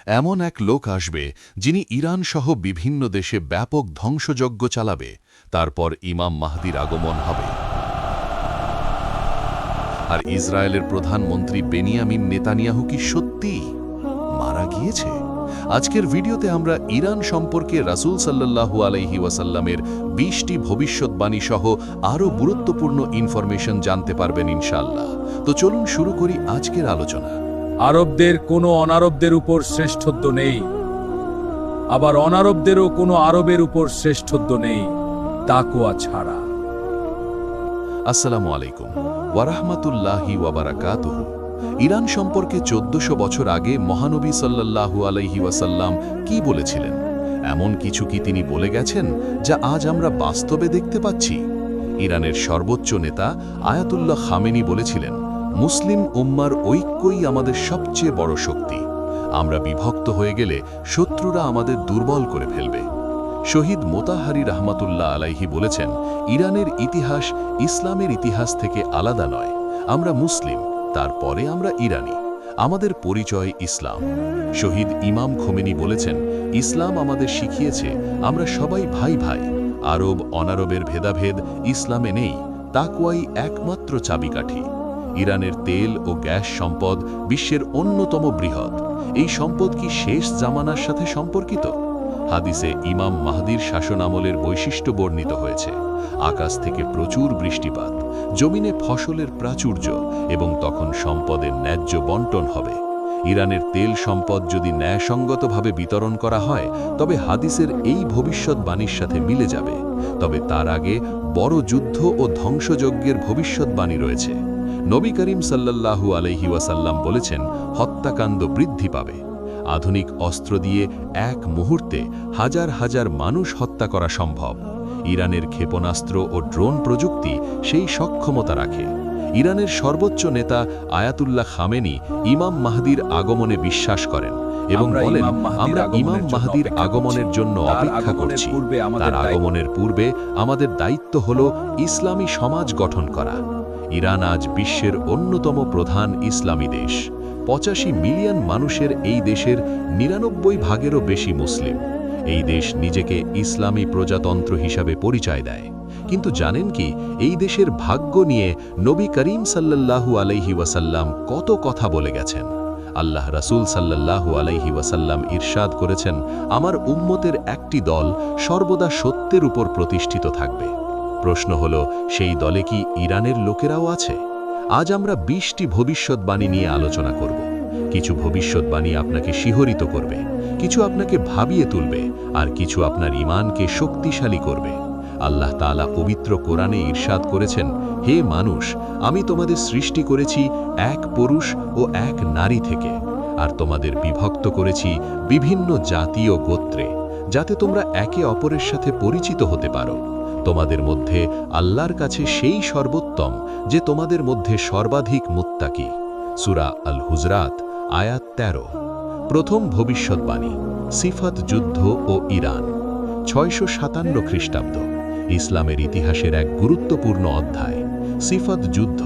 এমন এক লোক আসবে যিনি ইরান সহ বিভিন্ন দেশে ব্যাপক ধ্বংসযজ্ঞ চালাবে, তারপর ইমাম মাহদির আগমন হবে। আর ইসরায়েলের প্রধানমন্ত্রী বেনিয়ামিন নেতানিয়াহু কি সত্যিই মারা গিয়েছে? আজকের ভিডিওতে আমরা ইরান সম্পর্কে রাসূল সাল্লাল্লাহু আলাইহি ওয়াসাল্লামের 20টি ভবিষ্যৎবাণী সহ আরও গুরুত্বপূর্ণ ইনফরমেশন জানতে পারবেন ইনশাআল্লাহ। তো চলুন শুরু করি আজকের আলোচনা। আরবদের কোনো অনারবদের উপর শ্রেষ্ঠত্ব নেই, আবার অনারবদেরও কোনো আরবের উপর শ্রেষ্ঠত্ব নেই তাকওয়া ছাড়া। আসসালামু আলাইকুম ওয়া রাহমাতুল্লাহি ওয়া বারাকাতুহু। ইরান সম্পর্কে 1400 বছর আগে মহানবী সাল্লাল্লাহু আলাইহি ওয়াসাল্লাম কি বলেছিলেন? এমন কিছু কি তিনি বলে গেছেন যা আজ আমরা বাস্তবে দেখতে পাচ্ছি? ইরানের সর্বোচ্চ নেতা আয়াতুল্লাহ খামেনি বলেছিলেন, মুসলিম উম্মার ঐক্যই আমাদের সবচেয়ে বড় শক্তি। আমরা বিভক্ত হয়ে গেলে শত্রুরা আমাদের দুর্বল করে ফেলবে। শহীদ মোতাহারি রহমাতুল্লাহ আলাইহি বলেছেন, ইরানের ইতিহাস ইসলামের ইতিহাস থেকে আলাদা নয়। আমরা মুসলিম, তারপরে আমরা ইরানি। আমাদের পরিচয় ইসলাম। শহীদ ইমাম খোমেনি বলেছেন, ইসলাম আমাদের শিখিয়েছে আমরা সবাই ভাই ভাই। আরব অনারবের ভেদাভেদ ইসলামে নেই, তাকওয়াই একমাত্র চাবিকাঠি। ইরানের তেল ও গ্যাস সম্পদ বিশ্বের অন্যতম বৃহৎ। এই সম্পদ কি শেষ জামানার সাথে সম্পর্কিত? হাদিসে ইমাম মাহদির শাসনামলের বৈশিষ্ট্য বর্ণিত হয়েছে। আকাশ থেকে প্রচুর বৃষ্টিপাত, জমিনে ফসলের প্রাচুর্য এবং তখন সম্পদের ন্যায্য বন্টন হবে। ইরানের তেল সম্পদ যদি ন্যায়সঙ্গতভাবে বিতরণ করা হয় তবে হাদিসের এই ভবিষ্যৎবাণীর সাথে মিলে যাবে। তবে তার আগে বড় যুদ্ধ ও ধ্বংসযজ্ঞের ভবিষ্যৎবাণী রয়েছে। নবী করিম সাল্লাল্লাহু আলাইহি ওয়াসাল্লাম বলেছেন, হত্যাকাণ্ড বৃদ্ধি পাবে। আধুনিক অস্ত্র দিয়ে এক মুহূর্তে হাজার হাজার মানুষ হত্যা করা সম্ভব। ইরানের ক্ষেপণাস্ত্র ও ড্রোন প্রযুক্তি সেই সক্ষমতা রাখে। ইরানের সর্বোচ্চ নেতা আয়াতুল্লাহ খামেনি ইমাম মাহদির আগমনে বিশ্বাস করেন এবং বলেন, আমরা ইমাম মাহদির আগমনের জন্য অপেক্ষা করছি। তার আগমনের পূর্বে আমাদের দায়িত্ব হল ইসলামী সমাজ গঠন করা। ইরান আজ বিশ্বের অন্যতম প্রধান ইসলামী দেশ। 85 মিলিয়ন মানুষের এই দেশের 99 ভাগেরও বেশি মুসলিম। এই দেশ নিজেকে ইসলামী প্রজাতন্ত্র হিসাবে পরিচয় দেয়। কিন্তু জানেন কি, এই দেশের ভাগ্য নিয়ে নবী করিম সাল্লাল্লাহু আলাইহি ওয়াসাল্লাম কত কথা বলে গেছেন? আল্লাহ রাসূল সাল্লাল্লাহু আলাইহি ওয়াসাল্লাম ইরশাদ করেছেন, আমার উম্মতের একটি দল সর্বদা সত্যের উপর প্রতিষ্ঠিত থাকবে। প্রশ্ন হলো, সেই দলে কি ইরানের লোকেরাও আছে? আজ আমরা 20টি ভবিষ্যৎবাণী নিয়ে আলোচনা করব। কিছু ভবিষ্যৎবাণী আপনাকে শিহরিত করবে, কিছু আপনাকে ভাবিয়ে তুলবে, আর কিছু আপনার ঈমানকে শক্তিশালী করবে। আল্লাহ তাআলা পবিত্র কোরআনে ইরশাদ করেছেন, হে মানুষ, আমি তোমাদের সৃষ্টি করেছি এক পুরুষ ও এক নারী থেকে, আর তোমাদের বিভক্ত করেছি বিভিন্ন জাতি ও গোত্রে, যাতে তোমরা একে অপরের সাথে পরিচিত হতে পারো। তোমাদের মধ্যে আল্লাহর কাছে সেই সর্বোত্তম যে তোমাদের মধ্যে সর্বাধিক মুত্তাকি। সূরা আল হুজরাত আয়াত 13। প্রথম ভবিষ্যৎবাণী, সিফাত যুদ্ধ ও ইরান। 657 খ্রিস্টাব্দ, ইসলামের ইতিহাসের এক গুরুত্বপূর্ণ অধ্যায়, সিফাত যুদ্ধ।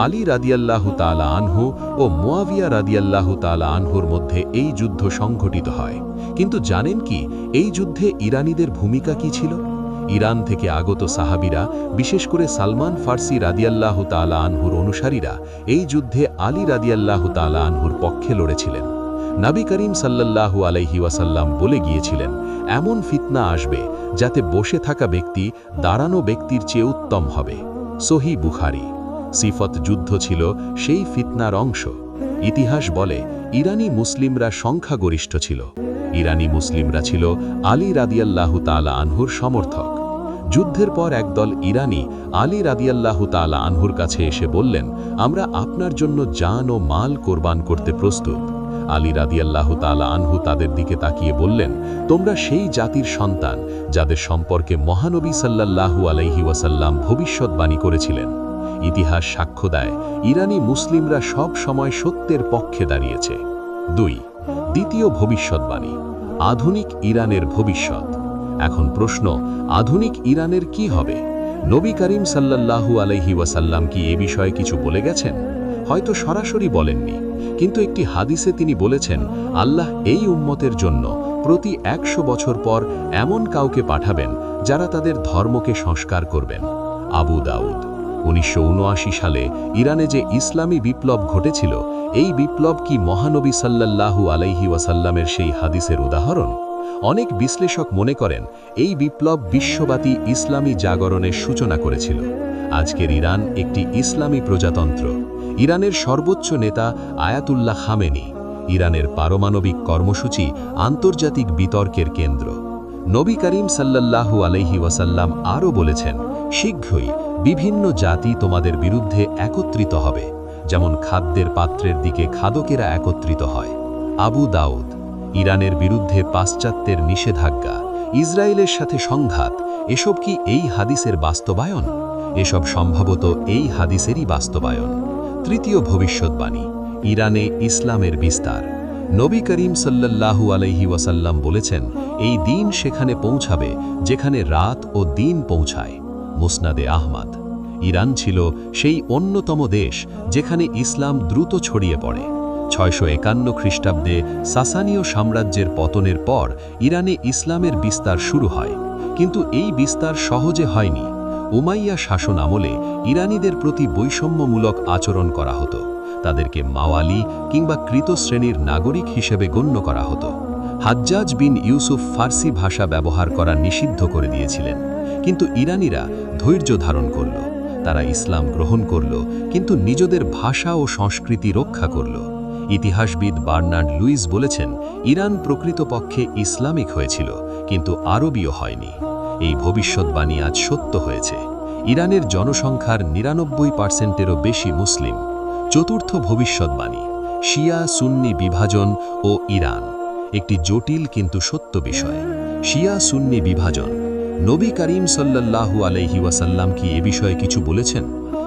আলী রাদিয়াল্লাহু তাআলা আনহু ও মুয়াবিয়া রাদিয়াল্লাহু তাআলা আনহুর মধ্যে এই যুদ্ধ সংঘটিত হয়। কিন্তু জানেন কি, এই যুদ্ধে ইরানীদের ভূমিকা কি ছিল? ইরান থেকে আগত সাহাবীরা, বিশেষ করে সালমান ফার্সি রাদিয়াল্লাহু তাআলা আনহুর অনুসারীরা এই যুদ্ধে আলী রাদিয়াল্লাহু তাআলা আনহুর পক্ষে লড়েছিলেন। নবী করিম সাল্লাল্লাহু আলাইহি ওয়াসাল্লাম বলে গিয়েছিলেন, এমন ফিতনা আসবে যাতে বসে থাকা ব্যক্তি দাঁড়ানো ব্যক্তির চেয়ে উত্তম হবে। সহিহ বুখারী। সিফত যুদ্ধ ছিল সেই ফিতনার অংশ। ইতিহাস বলে, ইরানি মুসলিমরা সংখ্যাগরিষ্ঠ ছিল। ইরানি মুসলিমরা ছিল আলী রাদিয়াল্লাহু তাআলা আনহুর সমর্থক। যুদ্ধের পর একদল ইরানি আলী রাদিয়াল্লাহু তাআলা আনহুর কাছে এসে বললেন, আমরা আপনার জন্য জান ও মাল কোরবান করতে প্রস্তুত। আলী রাদিয়াল্লাহু তাআলা আনহু তাদের দিকে তাকিয়ে বললেন, তোমরা সেই জাতির সন্তান যাদের সম্পর্কে মহানবী সাল্লাল্লাহু আলাইহি ওয়াসাল্লাম ভবিষ্যৎবাণী করেছিলেন। ইতিহাস সাক্ষ্য দেয়, ইরানি মুসলিমরা সব সময় সত্যের পক্ষে দাঁড়িয়েছে। 2. দ্বিতীয় ভবিষ্যৎবাণী, আধুনিক ইরানের ভবিষ্যৎ। এখন প্রশ্ন, আধুনিক ইরানের কি হবে? নবী করিম সাল্লাল্লাহু আলাইহি ওয়াসাল্লাম কি এ বিষয়ে কিছু বলে গেছেন? হয়তো সরাসরি বলেননি, কিন্তু একটি হাদিসে তিনি বলেছেন আল্লাহ এই উম্মতের জন্য প্রতি 100 বছর পর এমন কাউকে পাঠাবেন যারা তাদের ধর্মকে সংস্কার করবেন। আবু দাউদ। 1979 সালে ইরানে যে ইসলামী বিপ্লব ঘটেছিল, এই বিপ্লব কি মহানবী সাল্লাল্লাহু আলাইহি ওয়াসাল্লামের সেই হাদিসের উদাহরণ? অনেক বিশ্লেষক মনে করেন এই বিপ্লব বিশ্বব্যাপী ইসলামী জাগরণের সূচনা করেছিল। আজকের ইরান একটি ইসলামী প্রজাতন্ত্র। ইরানের সর্বোচ্চ নেতা আয়াতুল্লাহ খামেনি। ইরানের পারমাণবিক কর্মসূচি আন্তর্জাতিক বিতর্কের কেন্দ্র। নবী করিম সাল্লাল্লাহু আলাইহি ওয়াসাল্লাম আরও বলেছেন, শীঘ্রই বিভিন্ন জাতি তোমাদের বিরুদ্ধে একত্রিত হবে, যেমন খাদ্যের পাত্রের দিকে খাদকেরা একত্রিত হয়। আবু দাউদ। ইরানের বিরুদ্ধে পাশ্চাত্যের নিষেধাজ্ঞা, ইসরায়েলের সাথে সংঘাত, এসব কি এই হাদিসের বাস্তবায়ন? এসব সম্ভবত এই হাদিসেরই বাস্তবায়ন। তৃতীয় ভবিষ্যৎবাণী, ইরানে ইসলামের বিস্তার। নবী করিম সাল্লাল্লাহু আলাইহি ওয়াসাল্লাম বলেছেন, এই দিন সেখানে পৌঁছাবে যেখানে রাত ও দিন পৌঁছায়। মুসনাদে আহমদ। ইরান ছিল সেই অন্যতম দেশ যেখানে ইসলাম দ্রুত ছড়িয়ে পড়ে। 651 খ্রিস্টাব্দে সাসানীয় সাম্রাজ্যের পতনের পর ইরানে ইসলামের বিস্তার শুরু হয়, কিন্তু এই বিস্তার সহজে হয়নি। উমাইয়া শাসন আমলে ইরানীদের প্রতি বৈষম্যমূলক আচরণ করা হতো। তাদেরকে মাওয়ালি কিংবা কৃত শ্রেণীর নাগরিক হিসেবে গণ্য করা হতো। হাজ্জাজ বিন ইউসুফ ফার্সি ভাষা ব্যবহার করা নিষিদ্ধ করে দিয়েছিলেন, কিন্তু ইরানীরা ধৈর্য ধারণ করল। তারা ইসলাম গ্রহণ করল, কিন্তু নিজেদের ভাষা ও সংস্কৃতি রক্ষা করল। ইতিহাসবিদ বার্নার্ড লুইস বলেছেন, ইরান প্রকৃতপক্ষে ইসলামিক হয়েছিল, কিন্তু আরবীয় হয়নি। এই ভবিষ্যৎবাণী আজ সত্য হয়েছে। ইরানের জনসংখ্যার 99%-এরও বেশি মুসলিম। চতুর্থ ভবিষ্যৎবাণী, শিয়া সুন্নি বিভাজন ও ইরান। একটি জটিল কিন্তু সত্য বিষয়। শিয়া সুন্নি বিভাজন। নবী করিম সাল্লাল্লাহু আলাইহি ওয়াসাল্লাম কি এ বিষয়ে কিছু বলেছেন?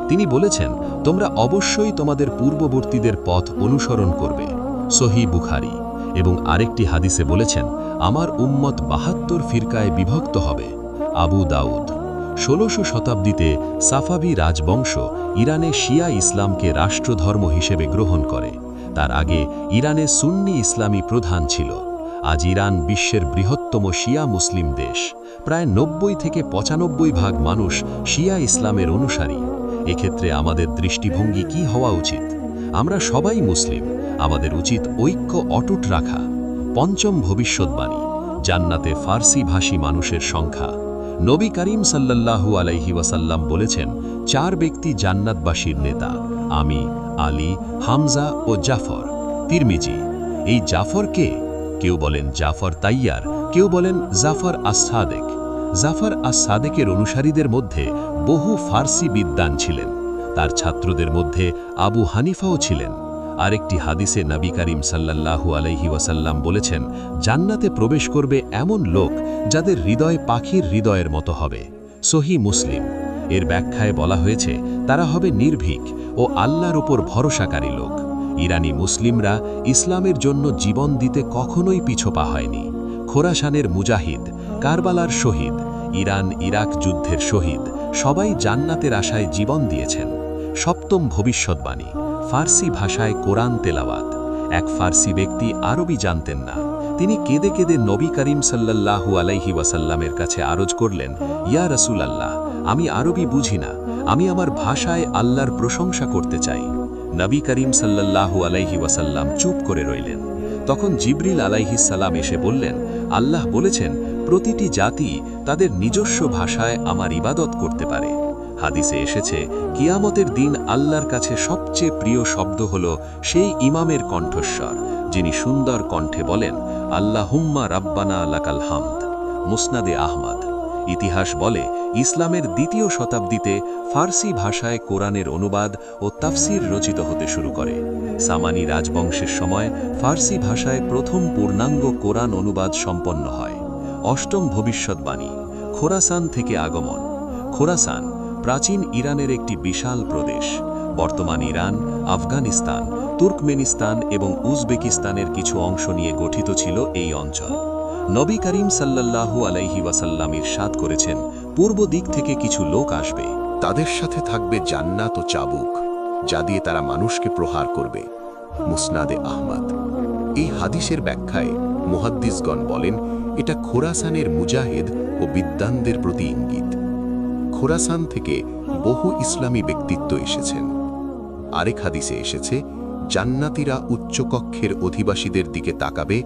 তিনি বলেছেন, তোমরা অবশ্যই তোমাদের পূর্ববর্তীদের পথ অনুসরণ করবে। সহিহ বুখারী। এবং আরেকটি হাদিসে বলেছেন, আমার উম্মত 72 ফিরকায় বিভক্ত হবে। আবু দাউদ। 16শো শতাব্দীতে সাফাভি রাজবংশ ইরানে শিয়া ইসলামকে রাষ্ট্রধর্ম হিসেবে গ্রহণ করে। তার আগে ইরানে সুন্নি ইসলামী প্রধান ছিল। আজ ইরান বিশ্বের বৃহত্তম শিয়া মুসলিম দেশ। প্রায় 90-95% মানুষ শিয়া ইসলামের অনুসারী। এক্ষেত্রে আমাদের দৃষ্টিভঙ্গি কি হওয়া উচিত? আমরা সবাই মুসলিম, আমাদের উচিত ঐক্য অটুট রাখা। পঞ্চম ভবিষ্যৎবাণী, জান্নাতে ফার্সি ভাষী মানুষের সংখ্যা। নবী করিম সাল্লাল্লাহু আলাইহি ওয়াসাল্লাম বলেছেন, 4 ব্যক্তি জান্নাতবাসীর নেতা, আমি, আলী, হামজা ও জাফর। তিরমিজি। এই জাফর কে? কেউ বলেন জাফর তাইয়ার, কেউ বলেন জাফর আস-সাদেক। জাফর আস-সাদেকের অনুসারীদের মধ্যে বহু ফার্সি বিদ্বান ছিলেন। তার ছাত্রদের মধ্যে আবু হানিফাও ছিলেন। আরেকটি হাদিসে নবী করিম সাল্লাল্লাহু আলাইহি ওয়াসাল্লাম বলেছেন, জান্নাতে প্রবেশ করবে এমন লোক যাদের হৃদয় পাখির হৃদয়ের মতো হবে। সহিহ মুসলিম। এর ব্যাখ্যায় বলা হয়েছে, তারা হবে নির্ভীক ও আল্লাহর উপর ভরসাকারী লোক। ইরানি মুসলিমরা ইসলামের জন্য জীবন দিতে কখনোই পিছপা হয়নি। খোরাসানের মুজাহিদ, কারবালার শহীদ, ইরান ইরাক যুদ্ধের শহীদ, সবাই জান্নাতের আশায় জীবন দিয়েছেন। সপ্তম ভবিষ্যৎবাণী, ফার্সি ভাষায় কোরআন তেলাওয়াত। এক ফার্সি ব্যক্তি আরবি জানতেন না। তিনি কেঁদে কেঁদে নবী করিম সাল্লাল্লাহু আলাইহি ওয়াসাল্লামের কাছে আরজ করলেন, ইয়া রাসূলাল্লাহ, আমি আরবি বুঝি না, আমি আমার ভাষায় আল্লাহর প্রশংসা করতে চাই। নবী করিম সাল্লাল্লাহু আলাইহি ওয়াসাল্লাম চুপ করে রইলেন। তখন জিবরিল আলাইহিস সালাম এসে বললেন, আল্লাহ বলেছেন, প্রতিটি জাতি তাদের নিজস্ব ভাষায় আমার ইবাদত করতে পারে। হাদিসে এসেছে, কিয়ামতের দিন আল্লাহর কাছে সবচেয়ে প্রিয় শব্দ হল সেই ইমামের কণ্ঠস্বর, যিনি সুন্দর কণ্ঠে বলেন, আল্লাহুম্মা রাব্বানা লাকাল হামদ। মুসনাদে আহমদ। ইতিহাস বলে, ইসলামের 2য় শতাব্দীতে ফার্সি ভাষায় কোরআনের অনুবাদ ও তাফসির রচিত হতে শুরু করে। সামানি রাজবংশের সময় ফার্সি ভাষায় প্রথম পূর্ণাঙ্গ কোরআন অনুবাদ সম্পন্ন হয়। অষ্টম ভবিষ্যৎবাণী, খোরাসান থেকে আগমন। খোরাসান প্রাচীন ইরানের একটি বিশাল প্রদেশ। বর্তমান ইরান, আফগানিস্তান, তুর্কমেনিস্তান এবং উজবেকিস্তানের কিছু অংশ নিয়ে গঠিত ছিল এই অঞ্চল। নবী করিম সাল্লাল্লাহু আলাইহি ওয়াসাল্লাম ইরশাদ করেছেন, পূর্ব দিক থেকে কিছু লোক আসবে, তাদের সাথে থাকবে জান্নাত ও চাবুক, যা দিয়ে তারা মানুষকে প্রহার করবে। মুসনাদে আহমদ। এই হাদিসের ব্যাখ্যায় মুহাদ্দিসগণ বলেন, এটা খোরাসানের মুজাহিদ ও বিদ্বানদের প্রতি ইঙ্গিত। খোরাসান থেকে বহু ইসলামী ব্যক্তিত্ব এসেছেন। আরেক হাদিসে এসেছে, জান্নাতীরা উচ্চকক্ষের অধিবাসীদের দিকে তাকাবে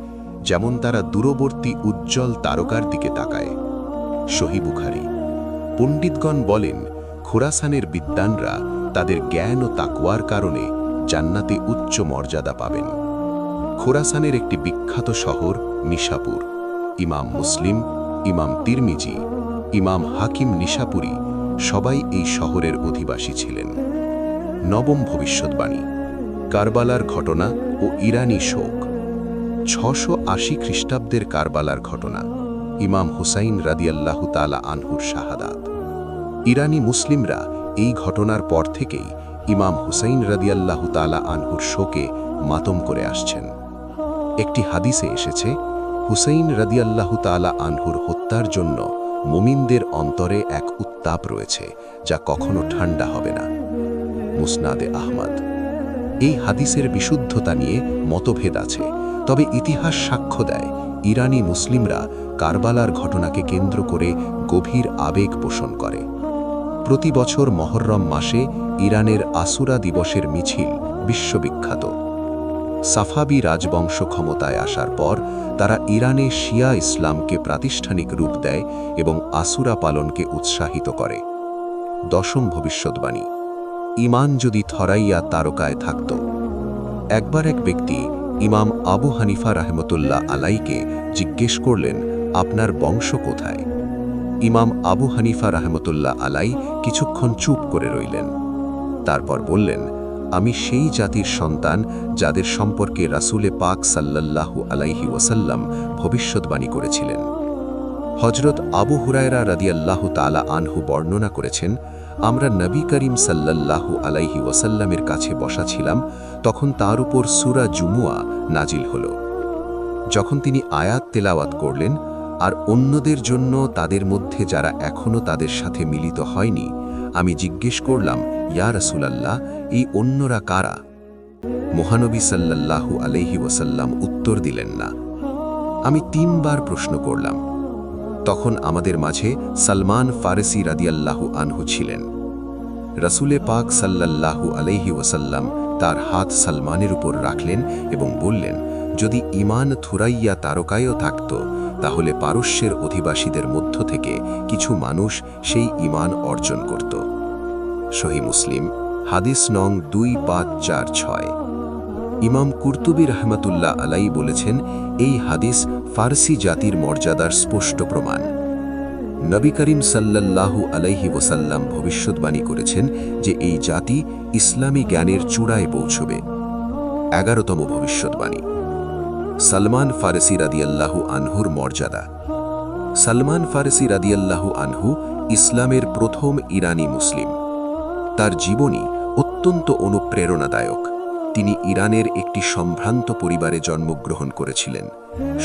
যেমন তারা দূরবর্তী উজ্জ্বল তারকার দিকে তাকায়। সহিহ বুখারী। পণ্ডিতগণ বলেন, খোরাসানের বিদ্বানরা তাদের জ্ঞান ও তাকওয়ার কারণে জান্নাতে উচ্চ মর্যাদা পাবেন। খোরাসানের একটি বিখ্যাত শহর নিশাপুর। ইমাম মুসলিম, ইমাম তিরমিজি, ইমাম হাকিম নিশাপুরী সবাই এই শহরের অধিবাসী ছিলেন। নবম ভবিষ্যৎবাণী, কারবালার ঘটনা ও ইরানি শোক। 680 খ্রিস্টাব্দের কারবালার ঘটনা, ইমাম হুসাইন রাদিয়াল্লাহু তাআলা আনহুর শাহাদাত। ইরানি মুসলিমরা এই ঘটনার পর থেকেই ইমাম হুসাইন রাদিয়াল্লাহু তাআলা আনহুর শোকে মাতম করে আসছেন। একটি হাদিসে এসেছে, হুসাইন রাদিয়াল্লাহু তাআলা আনহুর হত্যার জন্য মুমিনদের অন্তরে এক উত্তাপ রয়েছে, যা কখনো ঠান্ডা হবে না। মুসনাদে আহমদ। এই হাদিসের বিশুদ্ধতা নিয়ে মতভেদ আছে, তবে ইতিহাস সাক্ষ্য দেয় ইরানি মুসলিমরা কারবালার ঘটনাকে কেন্দ্র করে গভীর আবেগ পোষণ করে। প্রতি বছর মহররম মাসে ইরানের আসুরা দিবসের মিছিল বিশ্ববিখ্যাত। সাফাবি রাজবংশ ক্ষমতায় আসার পর তারা ইরানে শিয়া ইসলামকে প্রাতিষ্ঠানিক রূপ দেয় এবং আসুরা পালনকে উৎসাহিত করে। দশম ভবিষ্যৎবাণী, ঈমান যদি থরাইয়া তারকায় থাকত। একবার এক ব্যক্তি ইমাম আবু হানিফা রাহমাতুল্লাহ আলাইকে জিজ্ঞেস করলেন, আপনার বংশ কোথায়? ইমাম আবু হানিফা রাহমাতুল্লাহ আলাই কিছুক্ষণ চুপ করে রইলেন। তারপর বললেন, আমি সেই জাতির সন্তান যাদের সম্পর্কে রাসূলে পাক সাল্লাল্লাহু আলাইহি ওয়াসাল্লাম ভবিষ্যৎবাণী করেছিলেন। হযরত আবু হুরায়রা রাদিয়াল্লাহু তাআলা আনহু বর্ণনা করেছেন, আমরা নবী করিম সাল্লাল্লাহু আলাইহি ওয়াসাল্লামের কাছে বসা ছিলাম, তখন তার উপর সূরা জুমুয়া নাজিল হল। যখন তিনি আয়াত তেলাওয়াত করলেন, আর অন্যদের জন্য তাদের মধ্যে যারা এখনও তাদের সাথে মিলিত হয়নি, আমি জিজ্ঞেস করলাম, ইয়া রাসূলাল্লাহ, এই অন্যরা কারা? মহানবী সাল্লাল্লাহু আলাইহি ওয়াসাল্লাম উত্তর দিলেন না। আমি 3 বার প্রশ্ন করলাম। তখন আমাদের মাঝে সালমান ফারসি রাদিয়াল্লাহু আনহু ছিলেন। রাসূলে পাক সাল্লাল্লাহু আলাইহি ওয়াসাল্লাম তার হাত সালমানের উপর রাখলেন এবং বললেন, যদি ঈমান থুরাইয়া তারকায়ও থাকত, তাহলে পারস্যের অধিবাসীদের মধ্য থেকে কিছু মানুষ সেই ঈমান অর্জন করত। সহিহ মুসলিম, হাদিস নং 2546। ইমাম কুরতুবী রাহমাতুল্লাহ আলাই বলেছেন, এই হাদিস ফারসি জাতির মর্যাদার স্পষ্ট প্রমাণ। নবী করিম সাল্লাল্লাহু আলাইহি ওয়াসাল্লাম ভবিষ্যৎবাণী করেছেন যে এই জাতি ইসলামী জ্ঞানের চূড়ায় পৌঁছবে। 11তম ভবিষ্যৎবাণী, সালমান ফারসি রাদিয়াল্লাহু আনহুর মর্যাদা। সালমান ফারসি রাদিয়াল্লাহু আনহু ইসলামের প্রথম ইরানি মুসলিম। তার জীবনী অত্যন্ত অনুপ্রেরণাদায়ক। তিনি ইরানের একটি সম্ভ্রান্ত পরিবারে জন্মগ্রহণ করেছিলেন।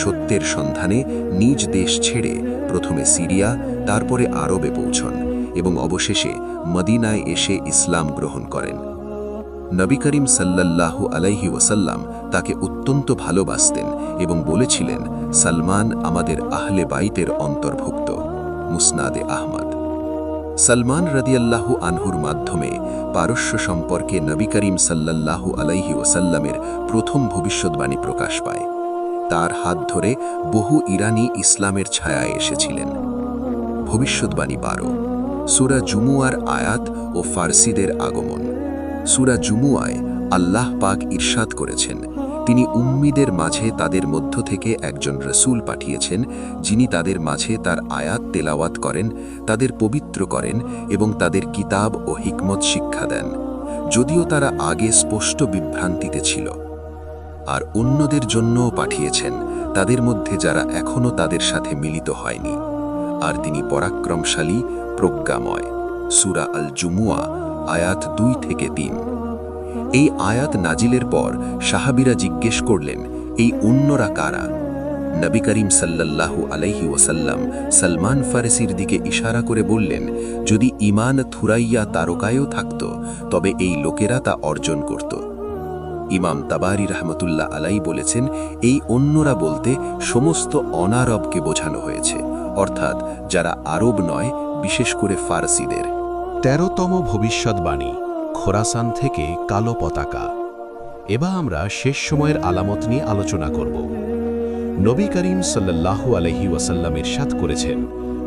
সত্যের সন্ধানে নিজ দেশ ছেড়ে প্রথমে সিরিয়া, তারপরে আরবে পৌঁছন এবং অবশেষে মদিনায় এসে ইসলাম গ্রহণ করেন। নবী করিম সাল্লাল্লাহু আলাইহি ওয়াসাল্লাম তাকে অত্যন্ত ভালোবাসতেন এবং বলেছিলেন, সালমান আমাদের আহলে বাইতের অন্তর্ভুক্ত। মুসনাদে আহমদ। সালমান রাদিয়াল্লাহু আনহুর মাধ্যমে পারস্য সম্পর্কে নবী করিম সাল্লাল্লাহু আলাইহি ওয়াসাল্লামের প্রথম ভবিষ্যৎবাণী প্রকাশ পায়। তার হাত ধরে বহু ইরানি ইসলামের ছায়ায় এসেছিলেন। ভবিষ্যৎবাণী 12, সূরা জুমুয়ার আয়াত ও ফারসিদের আগমন। সূরা জুমুয়ায় আল্লাহ পাক ইরশাদ করেছেন, তিনি উম্মীদের মাঝে তাদের মধ্য থেকে একজন রসূল পাঠিয়েছেন, যিনি তাদের মাঝে তার আয়াত তেলাওয়াত করেন, তাদের পবিত্র করেন এবং তাদের কিতাব ও হিকমত শিক্ষা দেন, যদিও তারা আগে স্পষ্ট বিভ্রান্তিতে ছিল। আর অন্যদের জন্যও পাঠিয়েছেন, তাদের মধ্যে যারা এখনও তাদের সাথে মিলিত হয়নি। আর তিনি পরাক্রমশালী, প্রজ্ঞাময়। সূরা আল জুমুয়া আয়াত 2 থেকে 3। এই আয়াত নাজিলের পর সাহাবীরা জিজ্ঞেস করলেন, এই অন্যরা কারা? নবী করিম সাল্লাল্লাহু আলাইহি ওয়াসাল্লাম সালমান ফারসির দিকে ইশারা করে বললেন, যদি ঈমান থুরাইয়া তারকায়ও থাকত, তবে এই লোকেরা তা অর্জন করত। ইমাম তাবারি রহমতুল্লাহ আলাই বলেছেন, এই অন্যরা বলতে সমস্ত অনারবকে বোঝানো হয়েছে, অর্থাৎ যারা আরব নয়, বিশেষ করে ফারসিদের। ১৩তম ভবিষ্যৎবাণী, খোরাসান থেকে কালো পতাকা। এবার আমরা শেষ সময়ের আলামত নিয়ে আলোচনা করব। নবী করিম সাল্লাল্লাহু আলাইহি ওয়াসাল্লাম ইরশাদ করেছেন,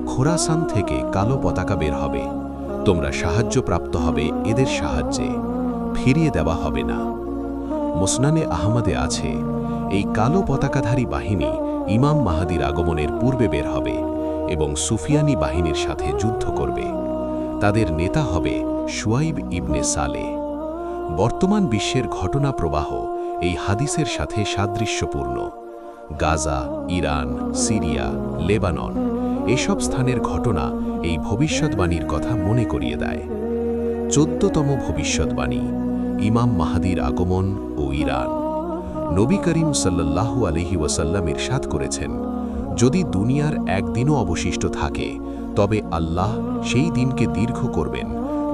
খোরাসান থেকে কালো পতাকা বের হবে, তোমরা সাহায্য প্রাপ্ত হবে এদের সাহায্যে, ফিরিয়ে দেওয়া হবে না। মুসনানে আহমদে আছে, এই কালো পতাকাধারী বাহিনী ইমাম মাহাদির আগমনের পূর্বে বের হবে এবং সুফিয়ানি বাহিনীর সাথে যুদ্ধ করবে। তাদের নেতা হবে শুয়াইব ইবনে সালে। বর্তমান বিশ্বের ঘটনা প্রবাহ এই হাদিসের সাথে সাদৃশ্যপূর্ণ। গাজা, ইরান, সিরিয়া, লেবানন এসব স্থানের ঘটনা এই ভবিষ্যৎবাণীর কথা মনে করিয়ে দেয়। ১৪তম ভবিষ্যৎবাণী, ইমাম মাহাদির আগমন ও ইরান। নবী করিম সাল্লাল্লাহু আলাইহি ওয়াসাল্লাম ইরশাদ করেছেন, যদি দুনিয়ার একদিনও অবশিষ্ট থাকে তবে আল্লাহ সেই দিনকে দীর্ঘ করবেন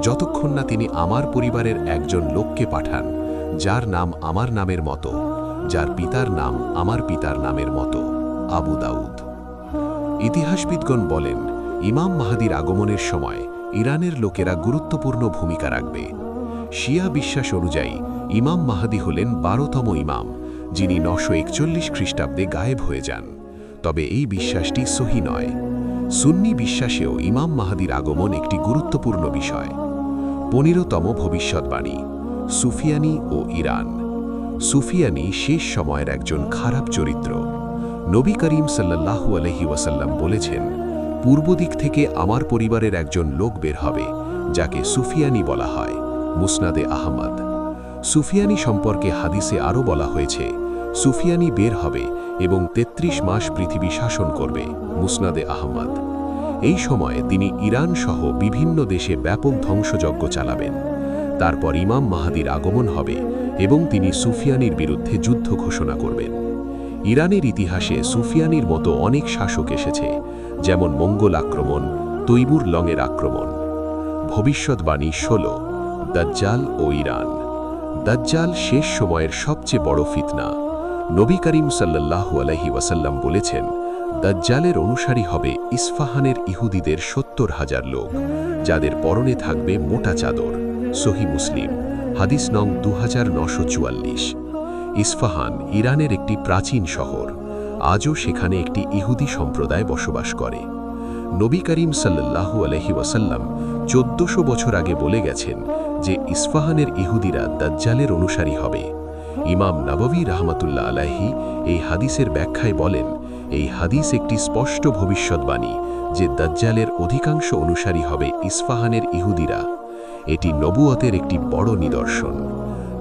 যতক্ষণ না তিনি আমার পরিবারের একজন লোককে পাঠান, যার নাম আমার নামের মতো, যার পিতার নাম আমার পিতার নামের মতো। আবু দাউদ। ইতিহাসবিদগণ বলেন, ইমাম মাহাদির আগমনের সময় ইরানের লোকেরা গুরুত্বপূর্ণ ভূমিকা রাখবে। শিয়া বিশ্বাস অনুযায়ী ইমাম মাহাদি হলেন ১২তম ইমাম, যিনি ৯৪১ খ্রিস্টাব্দে গায়েব হয়ে যান। তবে এই বিশ্বাসটি সহি নয়। সুন্নি বিশ্বাসেও ইমাম মাহাদির আগমন একটি গুরুত্বপূর্ণ বিষয়। ১৫তম ভবিষ্যৎবাণী, সুফিয়ানি ও ইরান। সুফিয়ানি শেষ সময়ের একজন খারাপ চরিত্র। নবী করিম সাল্লাল্লাহু আলাইহি ওয়াসাল্লাম বলেছেন, পূর্ব দিক থেকে আমার পরিবারের একজন লোক বের হবে, যাকে সুফিয়ানি বলা হয়। মুসনাদে আহমদ। সুফিয়ানি সম্পর্কে হাদিসে আরও বলা হয়েছে, সুফিয়ানি বের হবে এবং ৩৩ মাস পৃথিবী শাসন করবে। মুসনাদে আহমদ। এই সময়ে তিনি ইরান সহ বিভিন্ন দেশে ব্যাপক ধ্বংসযজ্ঞ চালাবেন। তারপর ইমাম মাহাদির আগমন হবে এবং তিনি সুফিয়ানির বিরুদ্ধে যুদ্ধ ঘোষণা করবেন। ইরানের ইতিহাসে সুফিয়ানির মতো অনেক শাসক এসেছে, যেমন মঙ্গল আক্রমণ, তৈমুর লংয়ের আক্রমণ। ভবিষ্যৎবাণী ১৬, দাজ্জাল ও ইরান। দাজ্জাল শেষ সময়ের সবচেয়ে বড় ফিতনা। নবী করিম সাল্লাল্লাহু আলাইহি ওয়াসাল্লাম বলেছেন, দাজ্জালের অনুসারী হবে ইস্ফাহানের ইহুদিদের ৭০,০০০ লোক, যাদের পরনে থাকবে মোটা চাদর। সহি মুসলিম, হাদিস নং ২৯৪৪। ইস্ফাহান ইরানের একটি প্রাচীন শহর। আজও সেখানে একটি ইহুদি সম্প্রদায় বসবাস করে। নবী করিম সাল্লাল্লাহু আলাইহি ওয়াসাল্লাম ১৪০০ বছর আগে বলে গেছেন যে ইস্ফাহানের ইহুদিরা দাজ্জালের অনুসারী হবে। ইমাম নববী রাহমাতুল্লাহ আলাইহি এই হাদিসের ব্যাখ্যায় বলেন, এই হাদিস একটি স্পষ্ট ভবিষ্যৎবাণী যে দাজ্জালের অধিকাংশ অনুসারী হবে ইস্ফাহানের ইহুদিরা। এটি নবুয়তের একটি বড় নিদর্শন।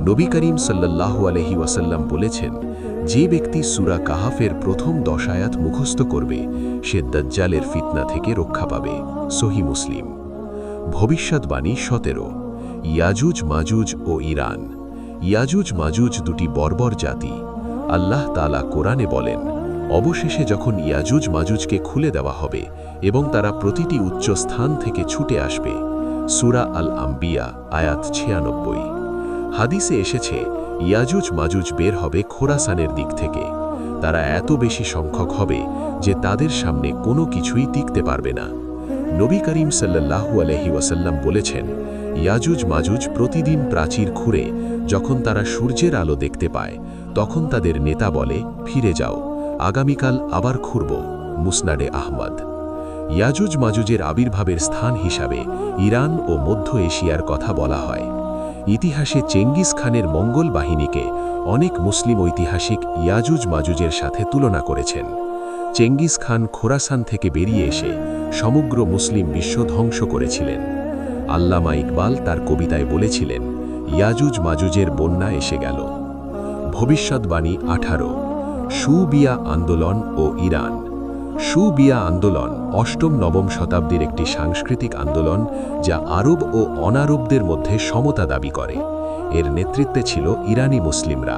নবী করিম সাল্লাল্লাহু আলাইহি ওয়াসাল্লাম বলেছেন, যে ব্যক্তি সূরা কাহাফের প্রথম ১০ আয়াত মুখস্থ করবে সে দাজ্জালের ফিতনা থেকে রক্ষা পাবে। সহি মুসলিম। ভবিষ্যৎবাণী ১৭, ইয়াজুজ মাজুজ ও ইরান। ইয়াজুজ মাজুজ দুটি বর্বর জাতি। আল্লাহ তাআলা কোরআনে বলেন, অবশেষে যখন ইয়াজুজ মাজুজকে খুলে দেওয়া হবে এবং তারা প্রতিটি উচ্চ স্থান থেকে ছুটে আসবে। সূরা আল আম্বিয়া আয়াত ৯৬। হাদিসে এসেছে, ইয়াজুজ মাজুজ বের হবে খোরাসানের দিক থেকে। তারা এত বেশি সংখ্যক হবে যে তাদের সামনে কোনো কিছুই টিকতে পারবে না। নবী করিম সাল্লাল্লাহু আলাইহি ওয়াসাল্লাম বলেছেন, ইয়াজুজ মাজুজ প্রতিদিন প্রাচীর খুঁড়ে যখন তারা সূর্যের আলো দেখতে পায়, তখন তাদের নেতা বলে, ফিরে যাও, আগামীকাল আবার খুঁড়ব। মুসনাদে আহমদ। ইয়াজুজ মাজুজের আবির্ভাবের স্থান হিসাবে ইরান ও মধ্য এশিয়ার কথা বলা হয়। ইতিহাসে চেঙ্গিস খানের মঙ্গল বাহিনীকে অনেক মুসলিম ঐতিহাসিক ইয়াজুজ মাজুজের সাথে তুলনা করেছেন। চেঙ্গিস খান খোরাসান থেকে বেরিয়ে এসে সমগ্র মুসলিম বিশ্ব ধ্বংস করেছিলেন। আল্লামা ইকবাল তার কবিতায় বলেছিলেন, ইয়াজুজ মাজুজের বন্যা এসে গেল। ভবিষ্যৎবাণী ১৮, সুবিয়া আন্দোলন ও ইরান। সুবিয়া আন্দোলন অষ্টম-নবম শতাব্দীর একটি সাংস্কৃতিক আন্দোলন যা আরব ও অনারবদের মধ্যে সমতা দাবি করে। এর নেতৃত্বে ছিল ইরানি মুসলিমরা।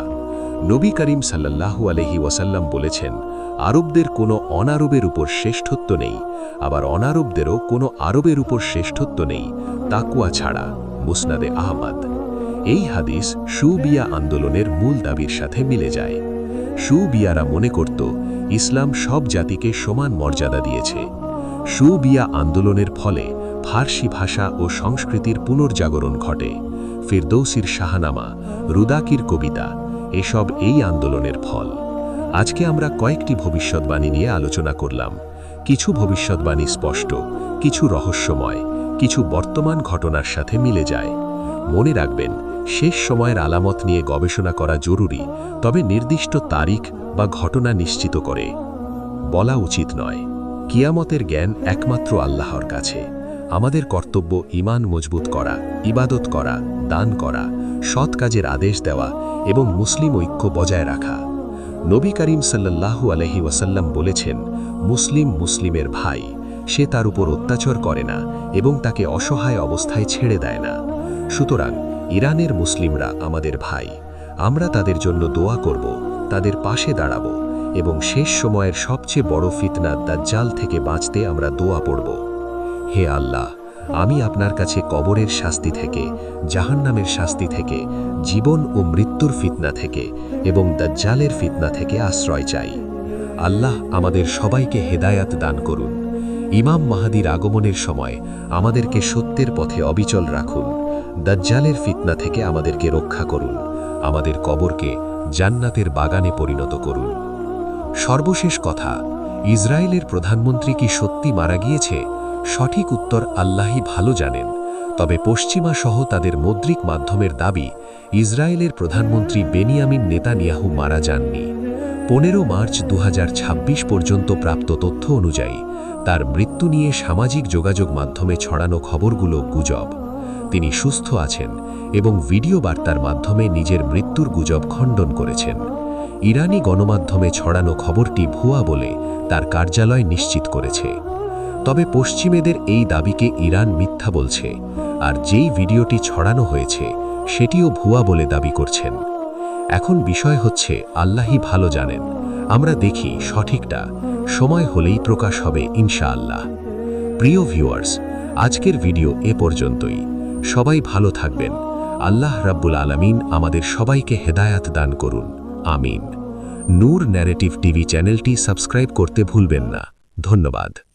নবী করিম সাল্লাল্লাহু আলাইহি ওয়াসাল্লাম বলেছেন, আরবদের কোনো অনারবের উপর শ্রেষ্ঠত্ব নেই, আবার অনারবদেরও কোনো আরবের উপর শ্রেষ্ঠত্ব নেই, তাকওয়া ছাড়া। মুসনাদে আহমদ। এই হাদিস সুবিয়া আন্দোলনের মূল দাবির সাথে মিলে যায়। সুবিয়ারা মনে করত ইসলাম সব জাতিকে সমান মর্যাদা দিয়েছে। সুবিয়া আন্দোলনের ফলে ফার্সি ভাষা ও সংস্কৃতির পুনর্জাগরণ ঘটে। ফিরদৌসির শাহনামা, রুদাকির কবিতা এসব এই আন্দোলনের ফল। আজকে আমরা কয়েকটি ভবিষ্যৎবাণী নিয়ে আলোচনা করলাম। কিছু ভবিষ্যৎবাণী স্পষ্ট, কিছু রহস্যময়, কিছু বর্তমান ঘটনার সাথে মিলে যায়। মনে রাখবেন, শেষ সময়ের আলামত নিয়ে গবেষণা করা জরুরি, তবে নির্দিষ্ট তারিখ বা ঘটনা নিশ্চিত করে বলা উচিত নয়। কিয়ামতের জ্ঞান একমাত্র আল্লাহর কাছে। আমাদের কর্তব্য ঈমান মজবুত করা, ইবাদত করা, দান করা, সৎ কাজের আদেশ দেওয়া এবং মুসলিম ঐক্য বজায় রাখা। নবী করিম সাল্লাল্লাহু আলাইহি ওয়াসাল্লাম বলেছেন, মুসলিম মুসলিমের ভাই, সে তার উপর অত্যাচার করে না এবং তাকে অসহায় অবস্থায় ছেড়ে দেয় না। সুতরাং ইরানের মুসলিমরা আমাদের ভাই। আমরা তাদের জন্য দোয়া করব, তাদের পাশে দাঁড়াব এবং শেষ সময়ের সবচেয়ে বড় ফিতনা দাজ্জাল থেকে বাঁচতে আমরা দোয়া পড়ব। হে আল্লাহ, আমি আপনার কাছে কবরের শাস্তি থেকে, জাহান্নামের শাস্তি থেকে, জীবন ও মৃত্যুর ফিতনা থেকে এবং দাজ্জালের ফিতনা থেকে আশ্রয় চাই। আল্লাহ আমাদের সবাইকে হেদায়াত দান করুন। ইমাম মাহাদির আগমনের সময় আমাদেরকে সত্যের পথে অবিচল রাখুন। দাজ্জালের ফিতনা থেকে আমাদেরকে রক্ষা করুন। আমাদের কবরকে জান্নাতের বাগানে পরিণত করুন। সর্বশেষ কথা, ইসরায়েলের প্রধানমন্ত্রী কি সত্যি মারা গিয়েছে? সঠিক উত্তর আল্লাহই ভালো জানেন। তবে পশ্চিমা সহ তাদের মৌদ্রিক মাধ্যমের দাবি, ইসরায়েলের প্রধানমন্ত্রী বেনিয়ামিন নেতানিয়াহু মারা যাননি। 15 মার্চ 2026 পর্যন্ত প্রাপ্ত তথ্য অনুযায়ী তার মৃত্যু নিয়ে সামাজিক যোগাযোগ মাধ্যমে ছড়ানো খবরগুলো গুজব। তিনি সুস্থ আছেন এবং ভিডিও বার্তার মাধ্যমে নিজের মৃত্যুর গুজব খণ্ডন করেছেন। ইরানি গণমাধ্যমে ছড়ানো খবরটি ভুয়া বলে তার কার্যালয় নিশ্চিত করেছে। তবে পশ্চিমেদের এই দাবিকে ইরান মিথ্যা বলছে, আর যেই ভিডিওটি ছড়ানো হয়েছে সেটিও ভুয়া বলে দাবি করছেন। এখন বিষয় হচ্ছে, আল্লাহই ভালো জানেন। আমরা দেখি সঠিকটা সময় হলেই প্রকাশ হবে ইনশাআল্লাহ। প্রিয় ভিউয়ার্স, আজকের ভিডিও এ পর্যন্তই। সবাই ভালো থাকবেন। আল্লাহ রাব্বুল আলামিন আমাদের সবাইকে হেদায়াত দান করুন। আমিন। নূর ন্যারেটিভ টিভি চ্যানেলটি সাবস্ক্রাইব করতে ভুলবেন না। ধন্যবাদ।